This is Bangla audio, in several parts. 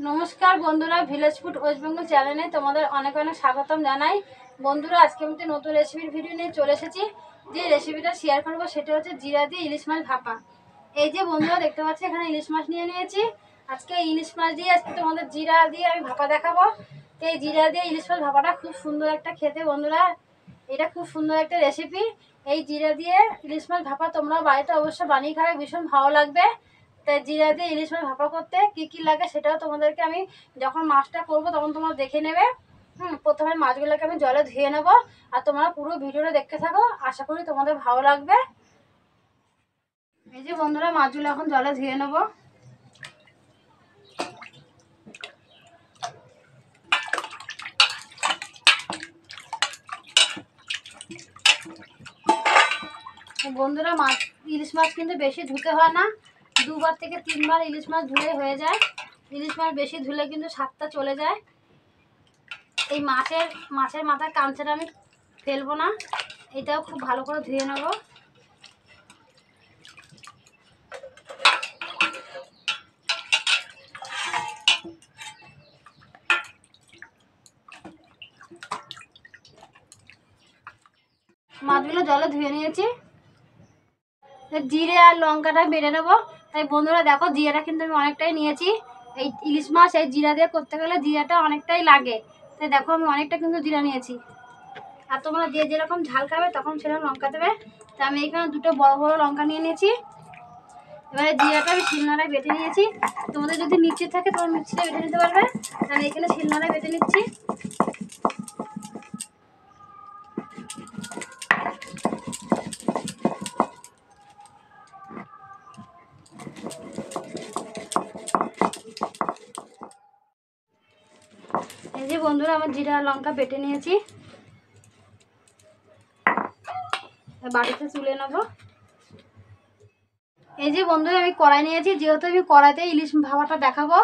নমস্কার বন্ধুরা, ভিলেজ ফুড ওয়েস্ট বেঙ্গল চ্যানেলে তোমাদের অনেক অনেক স্বাগতম জানাই। বন্ধুরা, আজকে আমি নতুন রেসিপির ভিডিও নিয়ে চলে এসেছি। যে রেসিপিটা শেয়ার করবো সেটা হচ্ছে জিরা দিয়ে ইলিশ মাছ ভাপা। এই যে বন্ধুরা দেখতে পাচ্ছি, এখানে ইলিশ মাছ নিয়ে নিয়েছি। আজকে ইলিশ মাছ দিয়ে আজকে তোমাদের জিরা দিয়ে আমি ভাপা দেখাবো। তো এই জিরা দিয়ে ইলিশ মাছ ভাপাটা খুব সুন্দর একটা খেতে বন্ধুরা, এটা খুব সুন্দর একটা রেসিপি। এই জিরা দিয়ে ইলিশ মাছ ভাপা তোমরা বাড়িতে অবশ্যই বানিয়ে খাবে, ভীষণ ভালো লাগবে। তাই জিরা দিয়ে ইলিশ মাছ ভাপা করতে কি কি লাগে সেটাও তোমাদেরকে আমি যখন মাছটা করবো তখন তোমরা দেখে নেবে। প্রথমে মাছগুলোকে আমি জলে ধুয়ে নেবো, আর তোমরা পুরো ভিডিওটা দেখতে থাকো, আশা করি তোমাদের ভালো লাগবে। এই যে বন্ধুরা, মাছগুলো এখন জলে ধুয়ে নেবো। বন্ধুরা, ইলিশ মাছ কিন্তু বেশি ধুতে হয় না, 2বার থেকে 3বার ইলিশ মাছ ধুলে হয়ে যায়। ইলিশ মাছ বেশি ধুলে কিন্তু স্বাদটা চলে যায়। এই মাছের মাথার কাঁচটা আমি ফেলবো না, এটাও খুব ভালো করে ধুয়ে নেব। মাছগুলো জলে ধুয়ে নিয়েছি। জিরে আর লঙ্কাটা বেটে নেবো। তাই বন্ধুরা দেখো, জিরাটা কিন্তু আমি অনেকটাই নিয়েছি। এই ইলিশ মাছ এই জিরা দিয়ে করতে গেলে জিরাটা অনেকটাই লাগে। তাই দেখো, আমি অনেকটা কিন্তু জিরা নিয়েছি। আর তোমরা যে যেরকম ঝাল খাবে তখন সেরকম লঙ্কা দেবে। তা আমি এখানে 2টো বড় বড় লঙ্কা নিয়ে নিয়েছি। এবারে জিরাটা আমি শিলনোড়ায় বেটে নিয়েছি। তোমাদের যদি মিক্সি থাকে তোমরা মিক্সিতে বেটে নিতে পারবে, আমি এখানে শিলনোড়ায় বেটে নিচ্ছি। এই যে বন্ধুরা, আমার জিরা লঙ্কা বেটে নিয়েছি, বাড়িতে তুলে নেবো। এই যে বন্ধুরা, আমি কড়াই নিয়েছি। যেহেতু আমি কড়াইতে ইলিশ ভাপাটা দেখাবো,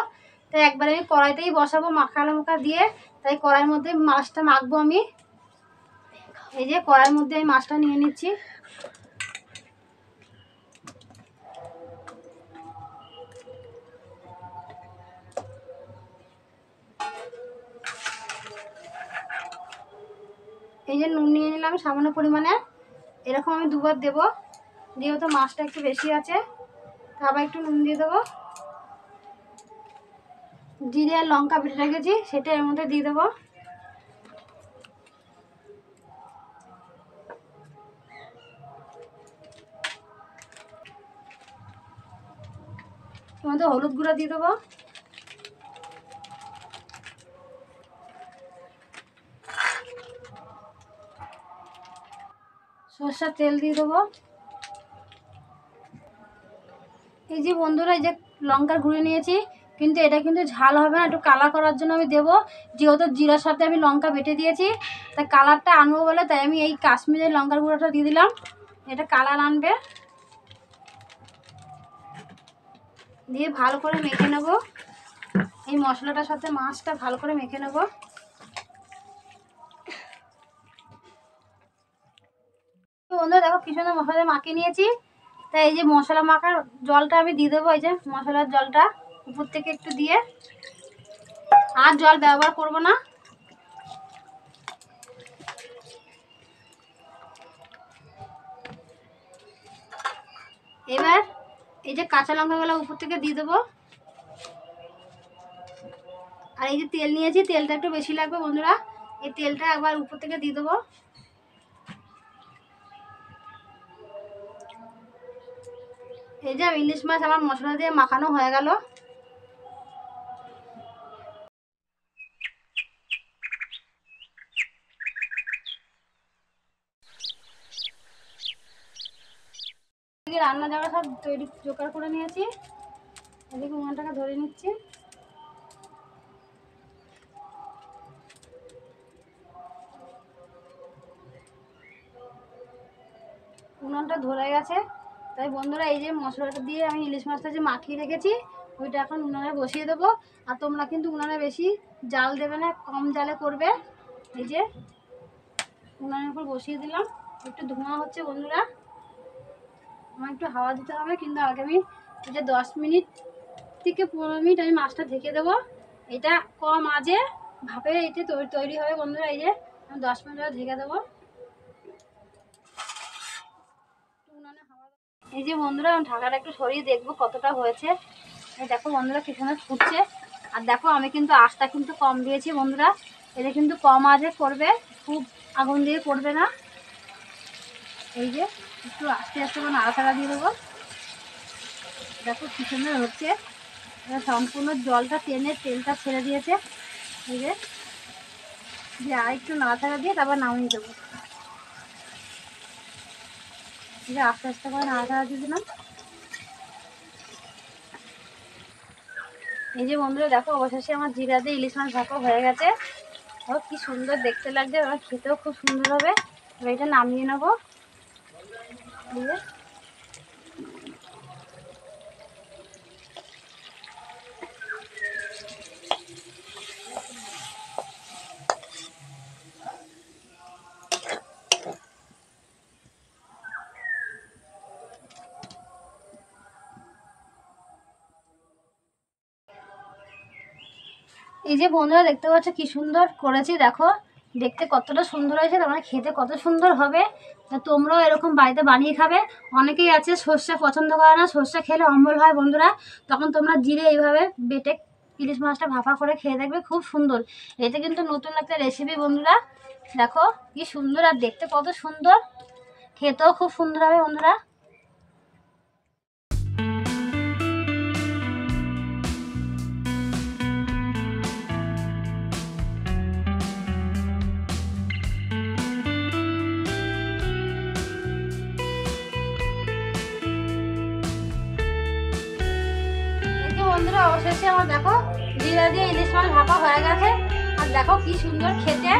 তাই একবার আমি কড়াইতেই বসাবো মাখা দিয়ে। তাই কড়াইয়ের মধ্যে মাছটা মাখবো আমি। এই যে কড়াইয়ের মধ্যে আমি মাছটা নিয়ে নিচ্ছি। এই যে নুন নিয়ে নিলাম সামান্য পরিমাণে, এরকম আমি 2বার দেবো। যেহেতু মাছটা একটু বেশি আছে, আবার একটু নুন দিয়ে দেবো। জিরে আর লঙ্কা বেটে রেখেছি সেটা এর মধ্যে দিয়ে দেবো। এর মধ্যে হলুদ গুঁড়ো দিয়ে দেবো। সরষের তেল দিয়ে দেবো। এই যে বন্ধুরা, এই যে লঙ্কার গুঁড়ো নিয়েছি, কিন্তু এটা কিন্তু ঝাল হবে না, একটু কালার করার জন্য আমি দেবো। যেহেতু জিরার সাথে আমি লঙ্কা বেটে দিয়েছি, তাই কালারটা আনবো বলে তাই আমি এই কাশ্মীরের লঙ্কার গুঁড়োটা দিয়ে দিলাম। এটা কালার আনবে। দিয়ে ভালো করে মেখে নেব। এই মশলাটার সাথে মাছটা ভালো করে মেখে নেব। বন্ধুরা দেখো, কি সুন্দর মশলা মাখিয়ে নিয়েছি। তাই এই যে মশলা মাখার জলটা আমি দিয়ে দেবো। এই যে মশলার জলটা উপর থেকে একটু দিয়ে, আর জল ব্যবহার করব না। এবার এই যে কাঁচা লঙ্কাগুলো উপর থেকে দিয়ে দেবো। আর এই যে তেল নিয়েছি, তেলটা একটু বেশি লাগবে বন্ধুরা, এই তেলটা একবার উপর থেকে দিয়ে দেবো। এই যে ইলিশ মাছ আমার মশলা দিয়ে মাখানো হয়ে গেল। রান্না জায়গা সব তৈরি জোগাড় করে নিয়েছি। এদিকে উনুনটাকে ধরে নিচ্ছি। উনুনটা ধরে গেছে। তাই বন্ধুরা, এই যে মশলাটা দিয়ে আমি ইলিশ মাছটা যে মাখিয়ে রেখেছি ওইটা এখন উনুনে বসিয়ে দেবো। আর তোমরা কিন্তু উনুনে বেশি জাল দেবে না, কম জালে করবে। এই যে উনুনের উপর বসিয়ে দিলাম, একটু ধোঁয়া হচ্ছে বন্ধুরা, আমার একটু হাওয়া দিতে হবে। কিন্তু আগে আমি এই যে 10 মিনিট থেকে 15 মিনিট আমি মাছটা ঢেকে দেবো। এটা কম আঁচে ভাপে এটা তৈরি হবে বন্ধুরা। এই যে 10 মিনিট ঢেকে দেবো। এই যে বন্ধুরা ঢাকাটা একটু সরিয়ে দেখবো কতটা হয়েছে। এই দেখো বন্ধুরা কি সুন্দর ফুটছে। আর দেখো আমি কিন্তু আঁচটা কিন্তু কম দিয়েছি বন্ধুরা, এটা কিন্তু কম আঁচে করবে, খুব আগুন দিয়ে করবে না। এই যে একটু আস্তে আস্তে করে নাড়াচাড়া দিয়ে দেবো। দেখো কি সুন্দর হচ্ছে, সম্পূর্ণ জলটা টেনে তেলটা ছেড়ে দিয়েছে। এই যে আর একটু নাড়াচাড়া দিয়ে তারপর নামিয়ে দেবো। এই যে আস্তে আস্তে করে নাড়াচাড়া দিয়ে দিলাম। এই যে বন্ধুরা দেখো অবশেষে আমার জিরা দিয়ে ইলিশ মাছ ভাপা হয়ে গেছে। ও কি সুন্দর দেখতে লাগছে, আমার খেতেও খুব সুন্দর হবে। এটা নামিয়ে নেবো। এই যে বন্ধুরা দেখতে পাচ্ছ কি সুন্দর করেছি, দেখো দেখতে কতটা সুন্দর হয়েছে, তোমরা খেতে কত সুন্দর হবে। তোমরাও এরকম বাড়িতে বানিয়ে খাবে। অনেকেই আছে সর্ষে পছন্দ করে না, সর্ষে খেলে অম্বল হয় বন্ধুরা, তখন তোমরা জিরে এইভাবে বেটে ইলিশ মাছটা ভাপা করে খেয়ে দেখবে, খুব সুন্দর। এটা কিন্তু নতুন একটা রেসিপি বন্ধুরা, দেখো কি সুন্দর আর দেখতে কত সুন্দর, খেতেও খুব সুন্দর হবে বন্ধুরা। বন্ধুরা অবশেষে আমার দেখো জিরা দিয়ে ইলিশ মাছ ভাপা হয়ে গেছে। আর দেখো কি সুন্দর খেতে,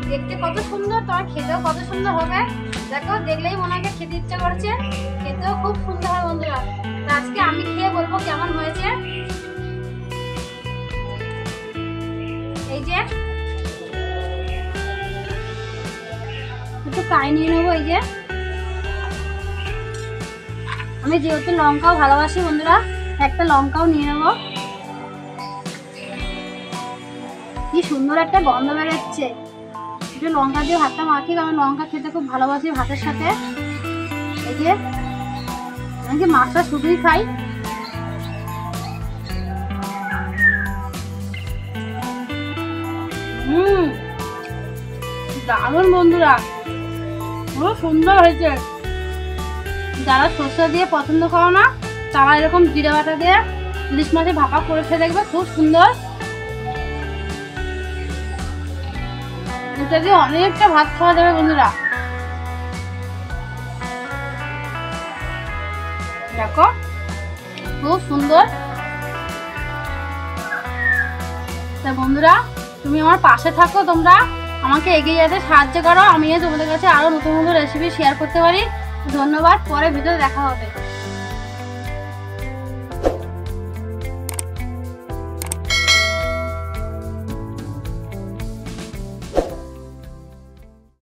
দেখতে কত সুন্দর, তোমার খেতেও কত সুন্দর হবে। দেখো দেখলেই মনে হয় খেতে ইচ্ছা করছে, খেতেও খুব সুন্দর হয় বন্ধুরা। তো আজকে আমি খেয়ে বলবো কেমন হয়েছে। এই যে একটু ফ্রাই নিয়ে নেবো। এই যে আমি যেহেতু লঙ্কাও ভালোবাসি বন্ধুরা, একটা লঙ্কাও নিয়ে নেবো। কি সুন্দর একটা গন্ধ বেরোচ্ছে, একটু লঙ্কা দিয়ে ভাতটা মাখি, আমি লঙ্কা খেতে খুব ভালোবাসি ভাতের সাথে। এই যে আমি যে মাছটা শুধুই খাই। দারুণ বন্ধুরা, খুব সুন্দর হয়েছে। যারা সর্ষে দিয়ে পছন্দ করো না তারা এরকম জিরা বাটা দিয়ে ইলিশ মাছে ভাপা করে খেয়ে দেখবে, খুব সুন্দর। এটা দিয়ে অনেকটা ভাত খাওয়া যাবে বন্ধুরা। দেখো খুব সুন্দর। তা বন্ধুরা তুমি আমার পাশে থাকো, তোমরা আমাকে এগিয়ে যেতে সাহায্য করো, আমি তোমাদের কাছে আরো নতুন নতুন রেসিপি শেয়ার করতে পারি। ধন্যবাদ, পরে ভিডিও দেখা হবে।